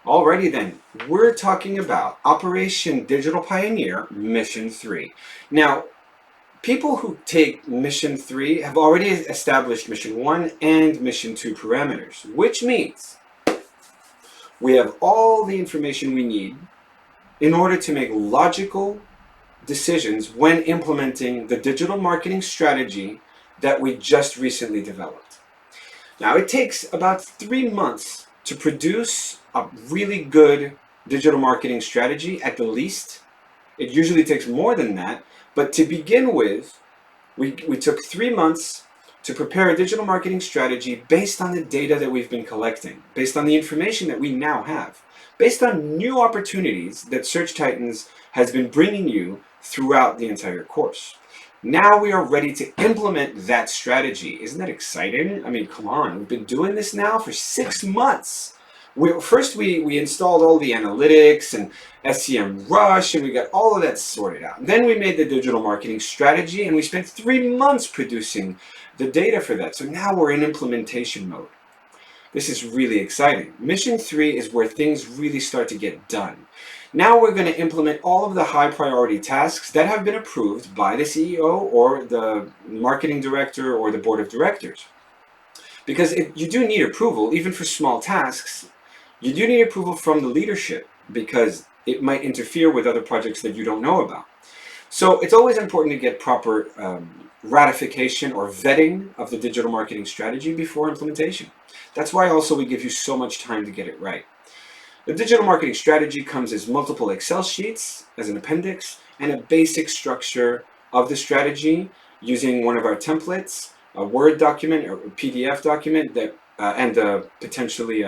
Alrighty then, we're talking about Operation Digital Pioneer Mission 3. Now, people who take Mission 3 have already established Mission 1 and Mission 2 parameters, which means we have all the information we need in order to make logical decisions when implementing the digital marketing strategy that we just recently developed. Now, it takes about 3 months to produce a really good digital marketing strategy at the least. It usually takes more than that, but to begin with, we took 3 months to prepare a digital marketing strategy based on the data that we've been collecting, based on the information that we now have, based on new opportunities that Search Titans has been bringing you throughout the entire course. Now we are ready to implement that strategy. Isn't that exciting? I mean, come on, we've been doing this now for 6 months. First, we installed all the analytics and SEM Rush, and we got all of that sorted out. Then we made the digital marketing strategy, and we spent 3 months producing the data for that. So now we're in implementation mode. This is really exciting. Mission 3 is where things really start to get done. Now we're going to implement all of the high priority tasks that have been approved by the CEO or the marketing director or the board of directors. Because you do need approval, even for small tasks, you do need approval from the leadership because it might interfere with other projects that you don't know about. So it's always important to get proper ratification or vetting of the digital marketing strategy before implementation. That's why also we give you so much time to get it right. The digital marketing strategy comes as multiple Excel sheets as an appendix and a basic structure of the strategy using one of our templates, a Word document or a PDF document that and potentially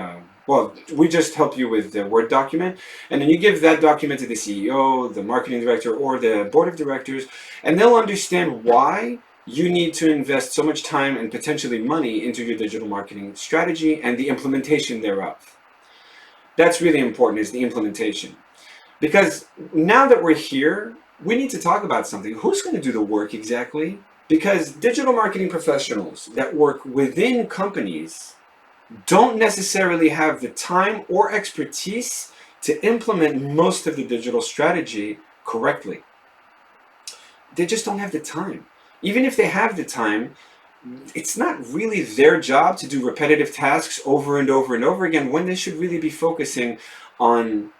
well, we just help you with the Word document, and then you give that document to the CEO, the marketing director, or the board of directors, and they'll understand why you need to invest so much time and potentially money into your digital marketing strategy and the implementation thereof. That's really important, is the implementation. Because now that we're here, we need to talk about something. Who's going to do the work exactly? Because digital marketing professionals that work within companies don't necessarily have the time or expertise to implement most of the digital strategy correctly. They just don't have the time. Even if they have the time, it's not really their job to do repetitive tasks over and over and over again when they should really be focusing on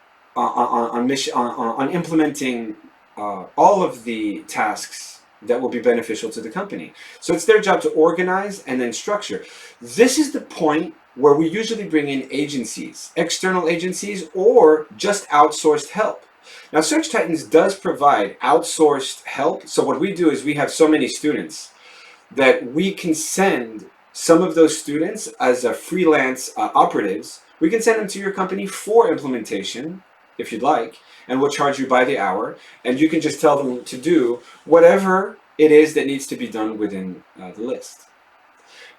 implementing all of the tasks that will be beneficial to the company. So it's their job to organize and then structure. This is the point where we usually bring in agencies, external agencies, or just outsourced help. Now, Search Titans does provide outsourced help. So what we do is we have so many students that we can send some of those students as a freelance operatives. We can send them to your company for implementation, if you'd like, and we'll charge you by the hour, and you can just tell them to do whatever it is that needs to be done within the list.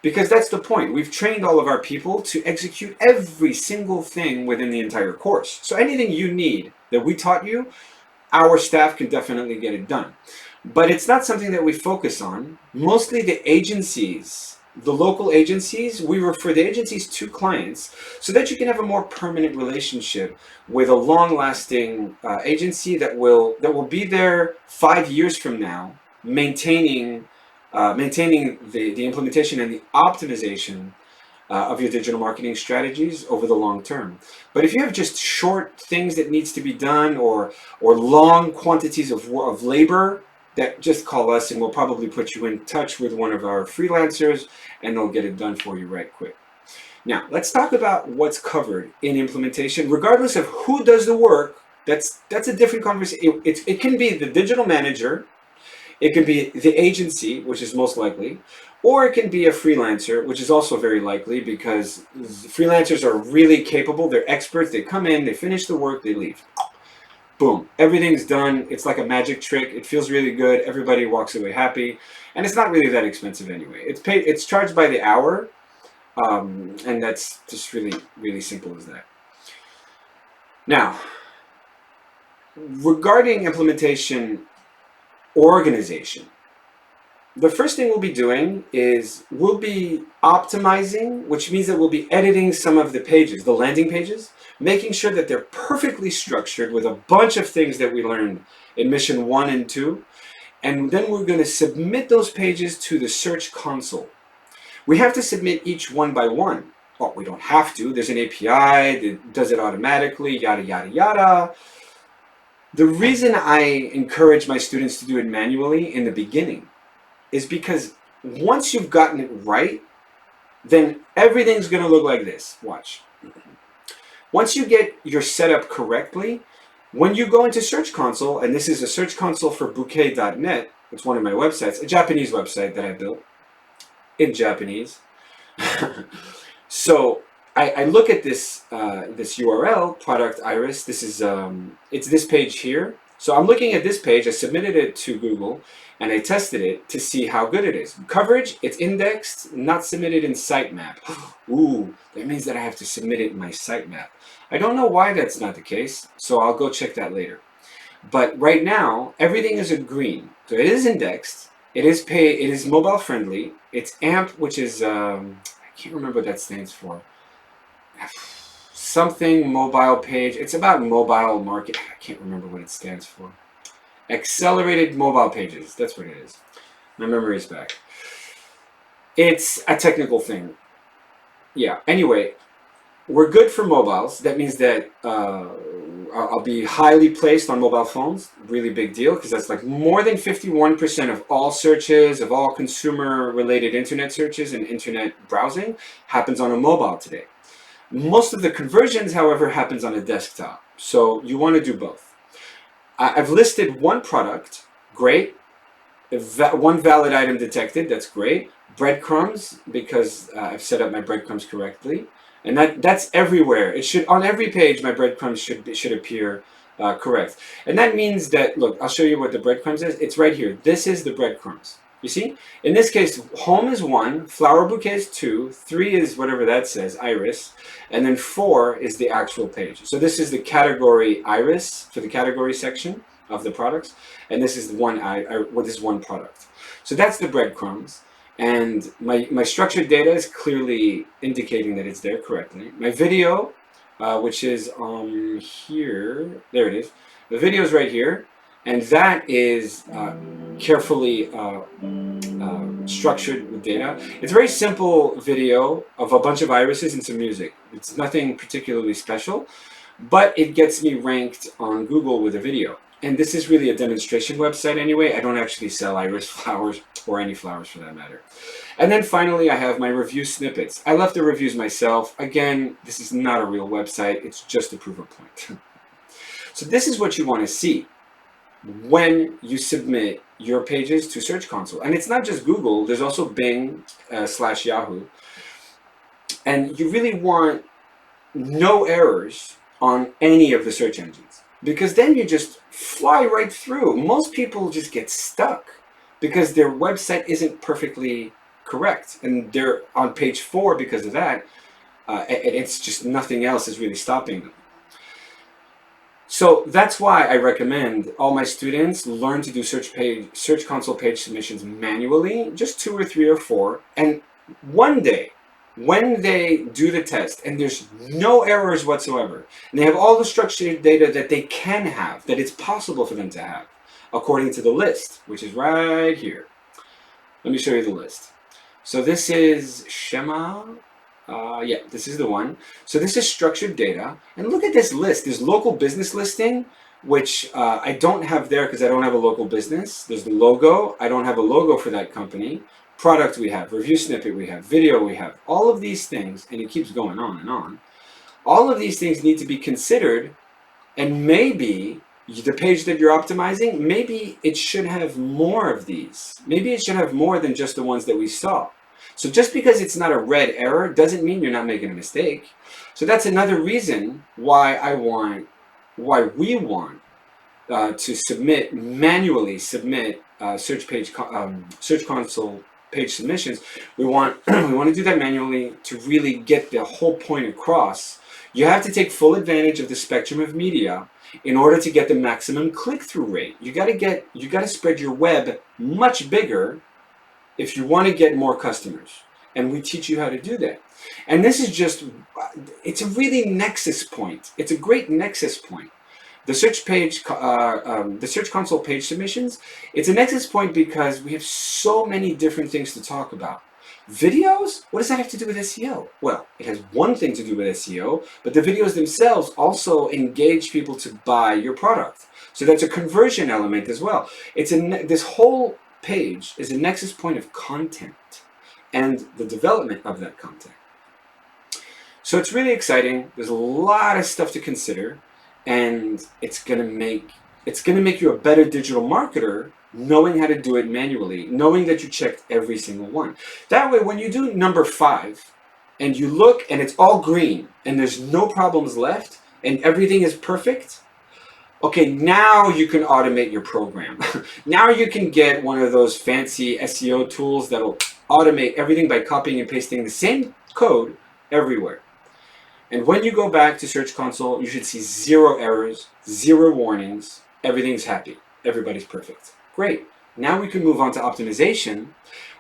Because that's the point. We've trained all of our people to execute every single thing within the entire course. So anything you need that we taught you, our staff can definitely get it done. But it's not something that we focus on. Mostly the agencies, the local agencies, we refer the agencies to clients so that you can have a more permanent relationship with a long-lasting agency that will be there 5 years from now, maintaining the implementation and the optimization of your digital marketing strategies over the long term. But if you have just short things that needs to be done or long quantities of labor, that just call us and we'll probably put you in touch with one of our freelancers and they'll get it done for you right quick. Now, let's talk about what's covered in implementation. Regardless of who does the work, that's a different conversation. It can be the digital manager, it can be the agency, which is most likely, or it can be a freelancer, which is also very likely because freelancers are really capable. They're experts. They come in, they finish the work, they leave. Boom, everything's done. It's like a magic trick. It feels really good. Everybody walks away happy, and it's not really that expensive anyway. It's charged by the hour, and that's just really simple as that. Now, regarding implementation organization, the first thing we'll be doing is we'll be optimizing, which means that we'll be editing some of the pages, the landing pages, making sure that they're perfectly structured with a bunch of things that we learned in mission 1 and 2. And then we're going to submit those pages to the Search Console. We have to submit each one by one. Well, we don't have to. There's an API that does it automatically, yada, yada, yada. The reason I encourage my students to do it manually in the beginning is because once you've gotten it right, then everything's going to look like this. Watch. Once you get your setup correctly, when you go into Search Console, and this is a Search Console for bouquet.net, it's one of my websites, a Japanese website that I built in Japanese. So I look at this this URL, product iris. This is it's this page here. So I'm looking at this page. I submitted it to Google, and I tested it to see how good it is. Coverage, it's indexed, not submitted in sitemap. Ooh, that means that I have to submit it in my sitemap. I don't know why that's not the case, so I'll go check that later. But right now, everything is a green. So it is indexed. It is mobile friendly. It's AMP, which is I can't remember what that stands for. Something mobile page. It's about mobile market. I can't remember what it stands for. Accelerated mobile pages. That's what it is. My memory is back. It's a technical thing. Yeah. Anyway, we're good for mobiles. That means that I'll be highly placed on mobile phones. Really big deal, because that's like more than 51% of all searches, of all consumer-related internet searches and internet browsing happens on a mobile today. Most of the conversions, however, happens on a desktop. So you want to do both. I've listed one product. Great. One valid item detected. That's great. Breadcrumbs, because I've set up my breadcrumbs correctly. And that's everywhere. It should, on every page, my breadcrumbs should appear correct. And that means that, look, I'll show you what the breadcrumbs is. It's right here. This is the breadcrumbs. You see? In this case, home is 1, flower bouquet is 2, 3 is whatever that says, iris, and then 4 is the actual page. So this is the category iris for the category section of the products, and this is one product. So that's the breadcrumbs. And my structured data is clearly indicating that it's there correctly. My video, which is here, there it is. The video is right here, and that is carefully structured with data. It's a very simple video of a bunch of irises and some music. It's nothing particularly special, but it gets me ranked on Google with a video. And this is really a demonstration website anyway. I don't actually sell iris flowers, or any flowers for that matter. And then finally, I have my review snippets. I left the reviews myself. Again, this is not a real website. It's just to prove a point. So this is what you want to see when you submit your pages to Search Console. And it's not just Google. There's also Bing / Yahoo. And you really want no errors on any of the search engines, because then you just fly right through. Most people just get stuck because their website isn't perfectly correct, and they're on page 4 because of that. It's just nothing else is really stopping them. So that's why I recommend all my students learn to do Search Console page submissions manually, just 2 or 3 or 4, and one day, when they do the test and there's no errors whatsoever, and they have all the structured data that they can have, that it's possible for them to have, according to the list, which is right here. Let me show you the list. So this is Shema. Yeah, this is the one. So this is structured data. And look at this list. There's local business listing, which I don't have there because I don't have a local business. There's the logo. I don't have a logo for that company. Product we have, review snippet we have, video we have, all of these things, and it keeps going on and on. All of these things need to be considered, and maybe the page that you're optimizing, maybe it should have more of these. Maybe it should have more than just the ones that we saw. So just because it's not a red error doesn't mean you're not making a mistake. So that's another reason why we want to manually submit Search Console page submissions. We want to do that manually to really get the whole point across. You have to take full advantage of the spectrum of media in order to get the maximum click-through rate. You got to spread your web much bigger if you want to get more customers. and we teach you how to do that. And this is just, it's a really nexus point. It's a great nexus point. The search page, the Search Console page submissions, it's a nexus point because we have so many different things to talk about. Videos, what does that have to do with SEO? Well, it has one thing to do with SEO, but the videos themselves also engage people to buy your product. So that's a conversion element as well. This whole page is a nexus point of content and the development of that content. So it's really exciting. There's a lot of stuff to consider, and it's gonna make you a better digital marketer, knowing how to do it manually, knowing that you checked every single one. That way, when you do number 5 and you look and it's all green and there's no problems left and everything is perfect, okay, now you can automate your program. Now you can get one of those fancy SEO tools that'll automate everything by copying and pasting the same code everywhere. And when you go back to Search Console, you should see 0 errors, 0 warnings, everything's happy, everybody's perfect. Great. Now we can move on to optimization,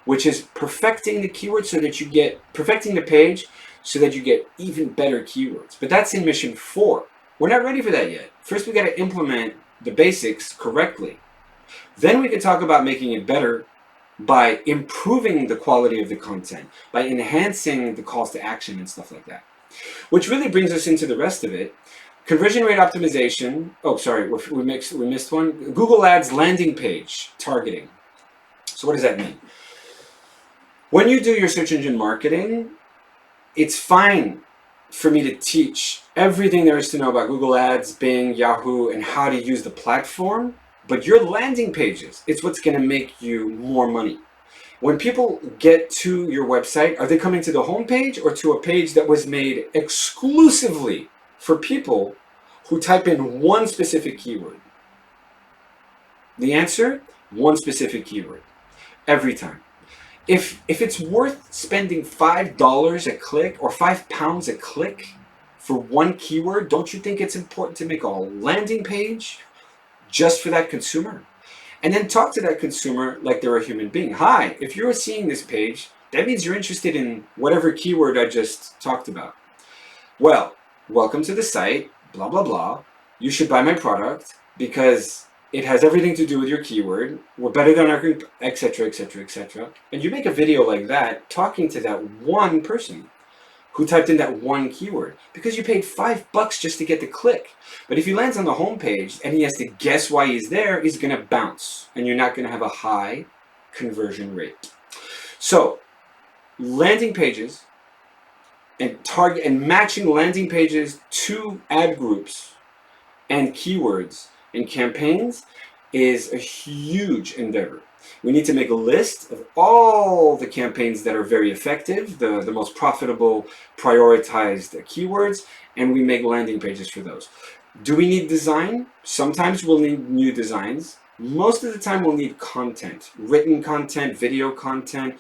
which is perfecting the keywords so that you get, perfecting the page so that you get even better keywords. But that's in mission 4. We're not ready for that yet. First, we got to implement the basics correctly. Then we can talk about making it better by improving the quality of the content, by enhancing the calls to action and stuff like that. Which really brings us into the rest of it. Conversion rate optimization. Oh, sorry, we missed one. Google Ads landing page targeting. So what does that mean? When you do your search engine marketing, it's fine for me to teach everything there is to know about Google Ads, Bing, Yahoo, and how to use the platform. But your landing pages, it's what's going to make you more money. When people get to your website, are they coming to the home page or to a page that was made exclusively for people who type in one specific keyword? The answer, one specific keyword, every time. If it's worth spending $5 a click or £5 a click for one keyword, don't you think it's important to make a landing page just for that consumer? And then talk to that consumer like they're a human being. Hi, if you're seeing this page, that means you're interested in whatever keyword I just talked about. Well, welcome to the site, blah, blah, blah. You should buy my product because it has everything to do with your keyword. We're better than our group, etc., etc., etc. And you make a video like that talking to that one person who typed in that one keyword because you paid $5 just to get the click. But if he lands on the home page and he has to guess why he's there, he's going to bounce and you're not going to have a high conversion rate. So landing pages and target and matching landing pages to ad groups and keywords and campaigns is a huge endeavor. We need to make a list of all the campaigns that are very effective, the most profitable, prioritized keywords, and we make landing pages for those. Do we need design? Sometimes we'll need new designs. Most of the time we'll need content, written content, video content.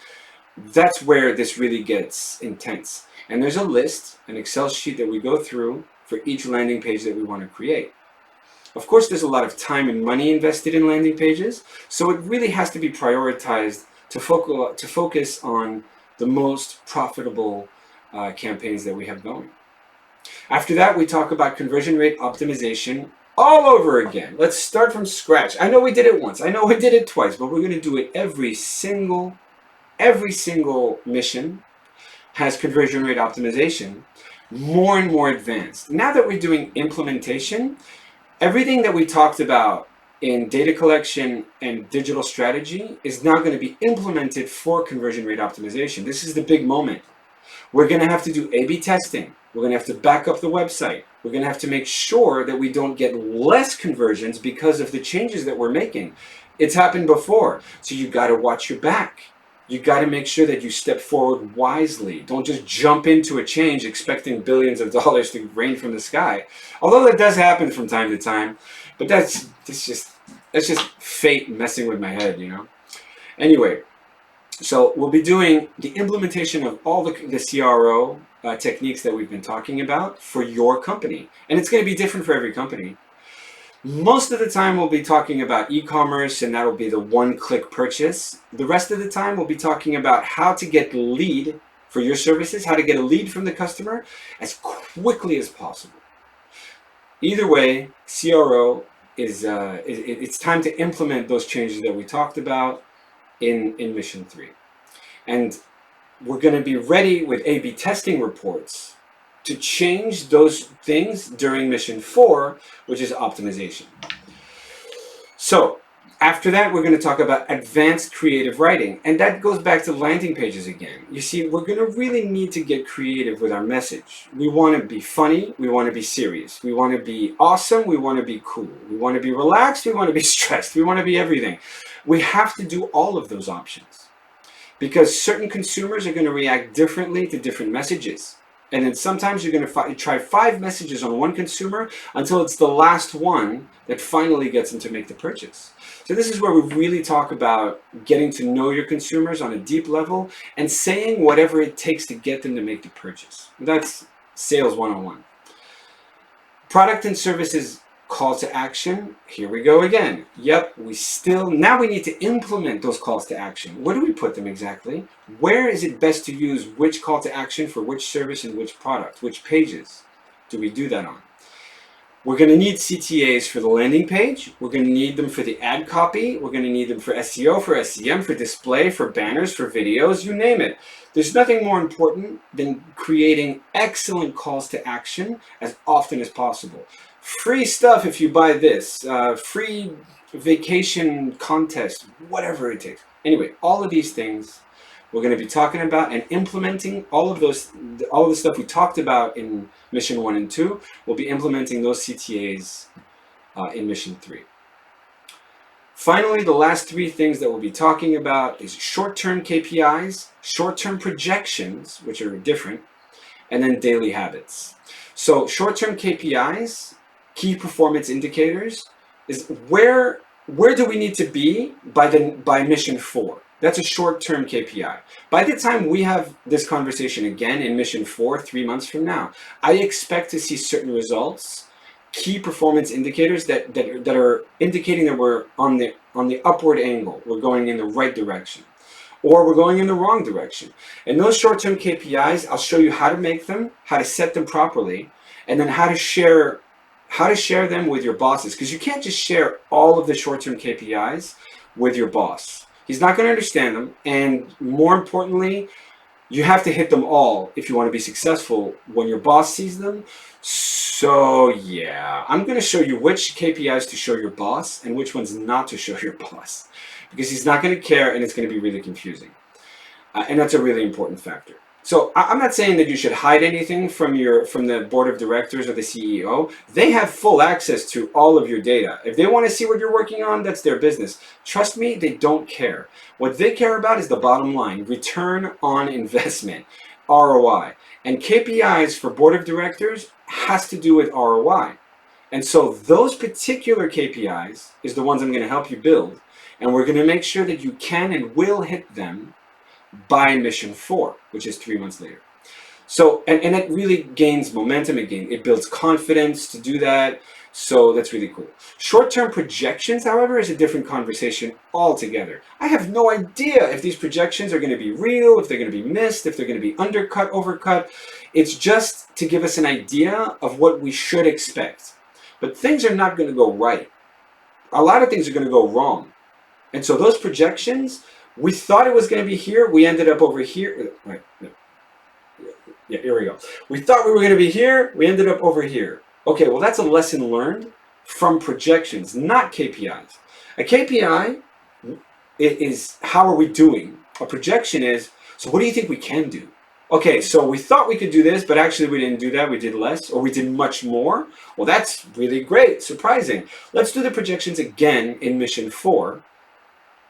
That's where this really gets intense. And there's a list, an Excel sheet that we go through for each landing page that we want to create. Of course, there's a lot of time and money invested in landing pages, so it really has to be prioritized to focus on the most profitable campaigns that we have going. After that, we talk about conversion rate optimization all over again. Let's start from scratch. I know we did it once. I know we did it twice, but we're going to do it every single mission has conversion rate optimization, more and more advanced. Now that we're doing implementation, everything that we talked about in data collection and digital strategy is now going to be implemented for conversion rate optimization. This is the big moment. We're going to have to do A/B testing. We're going to have to back up the website. We're going to have to make sure that we don't get less conversions because of the changes that we're making. It's happened before, so you got to watch your back. You got to make sure that you step forward wisely. Don't just jump into a change expecting billions of dollars to rain from the sky. Although that does happen from time to time, but that's just fate messing with my head, you know. Anyway, so we'll be doing the implementation of all the CRO techniques that we've been talking about for your company, and it's going to be different for every company. Most of the time we'll be talking about e-commerce, and that'll be the one-click purchase. The rest of the time we'll be talking about how to get lead for your services, how to get a lead from the customer as quickly as possible. Either way, CRO it's time to implement those changes that we talked about in Mission 3. And we're going to be ready with A/B testing reports to change those things during Mission 4, which is optimization. So after that, we're going to talk about advanced creative writing. And that goes back to landing pages again. You see, we're going to really need to get creative with our message. We want to be funny. We want to be serious. We want to be awesome. We want to be cool. We want to be relaxed. We want to be stressed. We want to be everything. We have to do all of those options because certain consumers are going to react differently to different messages. And then sometimes you're going to try 5 messages on one consumer until it's the last one that finally gets them to make the purchase. So this is where we really talk about getting to know your consumers on a deep level and saying whatever it takes to get them to make the purchase. That's sales 101. Product and services call to action. Here we go again. Yep, now we need to implement those calls to action. Where do we put them exactly? Where is it best to use which call to action for which service and which product? Which pages do we do that on? We're going to need CTAs for the landing page. We're going to need them for the ad copy. We're going to need them for SEO, for SEM, for display, for banners, for videos, you name it. There's nothing more important than creating excellent calls to action as often as possible. Free stuff if you buy this, free vacation contest, whatever it takes. Anyway, all of these things we're going to be talking about and implementing all of the stuff we talked about in Mission 1 and 2. We'll be implementing those CTAs in Mission 3. Finally, the last 3 things that we'll be talking about is short-term KPIs, short-term projections, which are different, and then daily habits. So short-term KPIs, key performance indicators, is where do we need to be by Mission 4? That's a short-term KPI. By the time we have this conversation again in Mission 4, 3 months from now, I expect to see certain results, key performance indicators that are indicating that we're on the upward angle. We're going in the right direction, or we're going in the wrong direction. And those short-term KPIs, I'll show you how to make them, how to set them properly, and then how to share them with your bosses, because you can't just share all of the short-term KPIs with your boss. He's not going to understand them, and more importantly, you have to hit them all if you want to be successful when your boss sees them. So yeah, I'm going to show you which KPIs to show your boss and which ones not to show your boss, because he's not going to care and it's going to be really confusing. And that's a really important factor. So I'm not saying that you should hide anything from the board of directors or the CEO. They have full access to all of your data. If they want to see what you're working on, that's their business. Trust me, they don't care. What they care about is the bottom line, return on investment, ROI. And KPIs for board of directors has to do with ROI. And so those particular KPIs is the ones I'm going to help you build. And we're going to make sure that you can and will hit them by Mission 4, which is 3 months later. So, and it really gains momentum again. It builds confidence to do that. So that's really cool. Short-term projections, however, is a different conversation altogether. I have no idea if these projections are going to be real, if they're going to be missed, if they're going to be undercut, overcut. It's just to give us an idea of what we should expect. But things are not going to go right. A lot of things are going to go wrong. And so those projections, we thought it was going to be here. We ended up over here. Right. No. Yeah, here we go. We thought we were going to be here. We ended up over here. Okay, well, that's a lesson learned from projections, not KPIs. A KPI is how are we doing? A projection is, so what do you think we can do? Okay, so we thought we could do this, but actually we didn't do that. We did less, or we did much more. Well, that's really great, surprising. Let's do the projections again in Mission 4.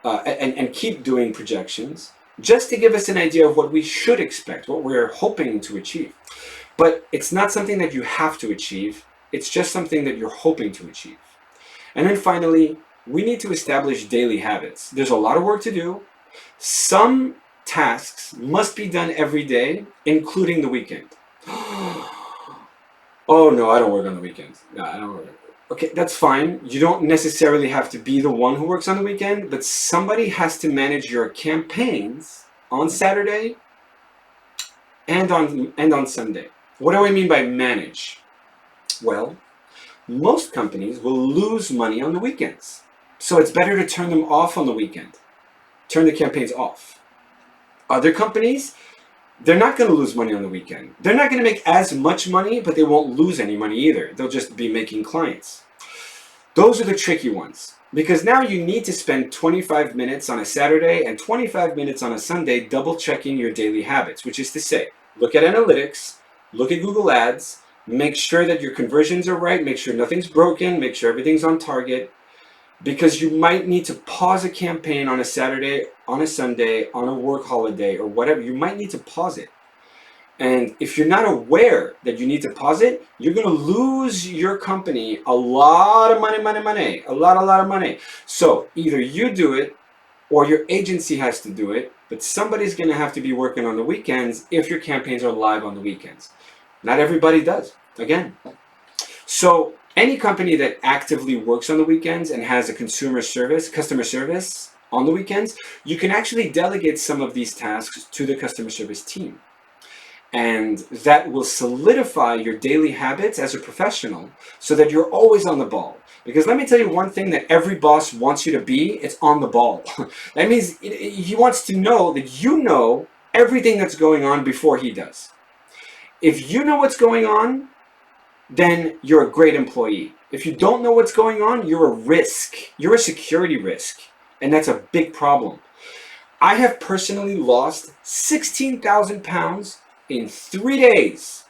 And keep doing projections just to give us an idea of what we should expect, what we're hoping to achieve. But it's not something that you have to achieve. It's just something that you're hoping to achieve. And then finally, we need to establish daily habits. There's a lot of work to do. Some tasks must be done every day, including the weekend. Oh no, I don't work on the weekends. No, I don't work. Okay, that's fine. You don't necessarily have to be the one who works on the weekend, but somebody has to manage your campaigns on Saturday and on Sunday. What do I mean by manage? Well, most companies will lose money on the weekends. So it's better to turn them off on the weekend. Turn the campaigns off. Other companies, they're not going to lose money on the weekend. They're not going to make as much money, but they won't lose any money either. They'll just be making clients. Those are the tricky ones, because now you need to spend 25 minutes on a Saturday and 25 minutes on a Sunday double checking your daily habits, which is to say, look at analytics, look at Google Ads, make sure that your conversions are right, make sure nothing's broken, make sure everything's on target, because you might need to pause a campaign on a Saturday, on a Sunday, on a work holiday, or whatever. You might need to pause it. And if you're not aware that you need to pause it, you're going to lose your company a lot of money, a lot of money. So either you do it or your agency has to do it, but somebody's going to have to be working on the weekends if your campaigns are live on the weekends. Not everybody does, again. So any company that actively works on the weekends and has a customer service on the weekends, you can actually delegate some of these tasks to the customer service team. And that will solidify your daily habits as a professional so that you're always on the ball. Because let me tell you one thing that every boss wants you to be, it's on the ball. That means he wants to know that you know everything that's going on before he does. If you know what's going on, then you're a great employee. If you don't know what's going on, you're a risk. You're a security risk. And that's a big problem. I have personally lost 16,000 pounds in 3 days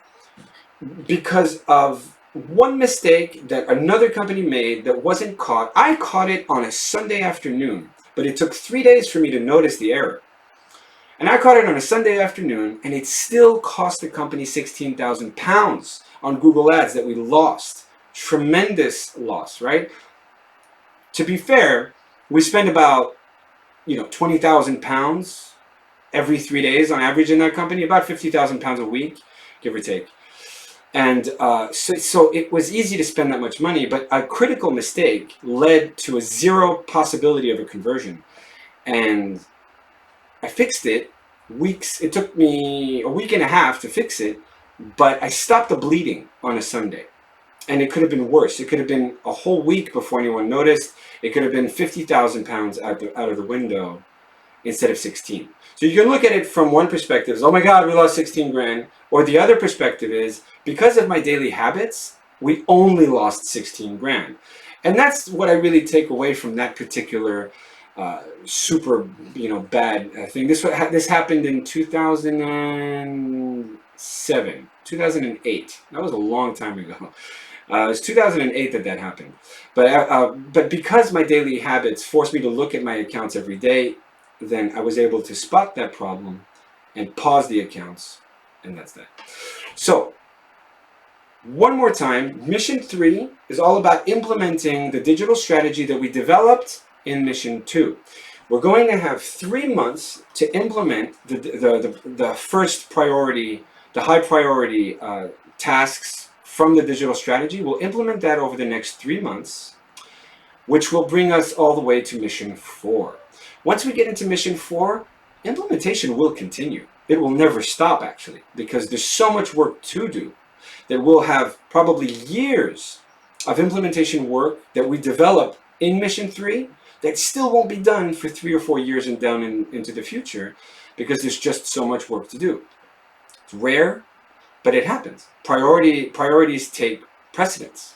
because of one mistake that another company made that wasn't caught. I caught it on a Sunday afternoon, but it took 3 days for me to notice the error. And I caught it on a Sunday afternoon, and it still cost the company 16,000 pounds on Google Ads that we lost. Tremendous loss, right? To be fair, we spend about 20,000 pounds every 3 days on average in that company, about 50,000 pounds a week, give or take. And so it was easy to spend that much money, but a critical mistake led to a zero possibility of a conversion. And I fixed it it took me a week and a half to fix it, but I stopped the bleeding on a Sunday. And it could have been worse. It could have been a whole week before anyone noticed. It could have been 50,000 pounds out of the window instead of 16. So you can look at it from one perspective, oh my God, we lost 16 grand. Or the other perspective is, because of my daily habits, we only lost 16 grand. And that's what I really take away from that particular super bad thing. This happened in 2007, 2008. That was a long time ago. It was 2008 that happened. But because my daily habits forced me to look at my accounts every day, then I was able to spot that problem and pause the accounts, and that's that. So, one more time, Mission 3 is all about implementing the digital strategy that we developed in Mission 2. We're going to have 3 months to implement the first priority, the high priority tasks from the digital strategy. We'll implement that over the next 3 months, which will bring us all the way to Mission 4. Once we get into Mission 4, implementation will continue. It will never stop, actually, because there's so much work to do that we'll have probably years of implementation work that we develop in Mission 3 that still won't be done for 3 or 4 years and down into the future, because there's just so much work to do. It's rare, but it happens. Priorities take precedence.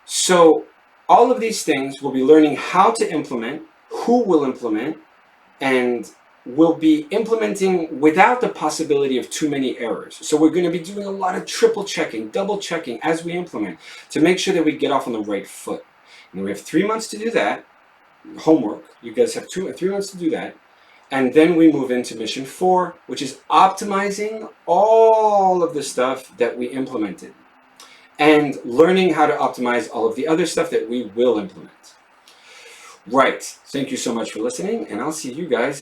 So all of these things we'll be learning how to implement, who will implement, and we'll be implementing without the possibility of too many errors. So we're going to be doing a lot of triple checking, double checking as we implement to make sure that we get off on the right foot. And we have 3 months to do that. Homework. You guys have 3 months to do that. And then we move into Mission 4, which is optimizing all of the stuff that we implemented and learning how to optimize all of the other stuff that we will implement. Right. Thank you so much for listening, and I'll see you guys